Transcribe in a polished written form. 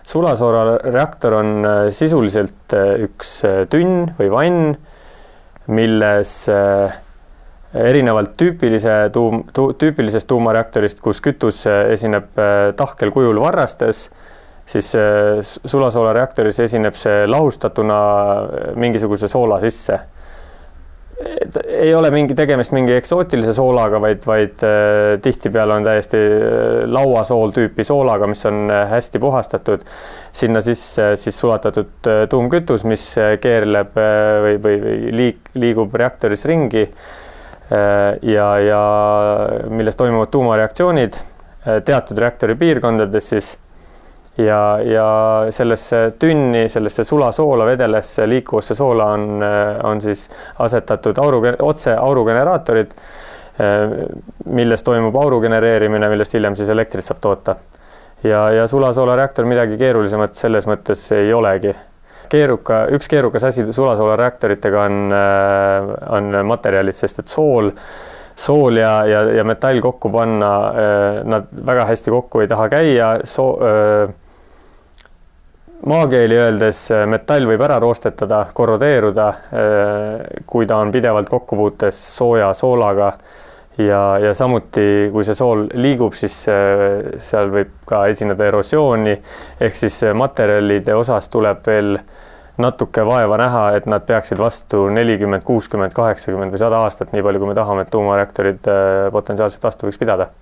Sulasoolareaktor on sisuliselt üks tünn või vann, milles erinevalt tüüpilisest tuumareaktorist, kus kütus esineb tahkel kujul varrastes, siis sulasoolareaktoris esineb see lahustatuna mingisuguse soola sisse. Ei ole tegemist mingi eksootilise soolaga, vaid tihtipeale on täiesti lauasool tüüpi soolaga, mis on hästi puhastatud. Sinna siis sulatatud tuumkütus, mis keerleb või liigub reaktoris ringi ja milles toimuvad tuumareaktsioonid teatud reaktori piirkondades siis. Ja sellesse tünni, sellesse sulasoola vedelesse liikuvasse soola on siis asetatud otse aurugeneraatorid, milles toimub auru genereerimine, millest hiljem siis elektrit saab toota. Ja sulasoolareaktor midagi keerulisemat selles mõttes ei olegi. Üks keerukas asi sulasoolareaktoritega on materjalid, sest et sool ja metall kokku panna, nad väga hästi kokku ei taha käia. Maakeeli öeldes metall võib ära roostetada, korrodeeruda, kui ta on pidevalt kokkupuutes sooja soolaga ja samuti, kui see sool liigub, siis seal võib ka esineda erosiooni, ehk siis materjalide osas tuleb veel natuke vaeva näha, et nad peaksid vastu 40, 60, 80 või 100 aastat, nii palju kui me tahame, et tuumareaktorid potentsiaalselt vastu võiks pidada.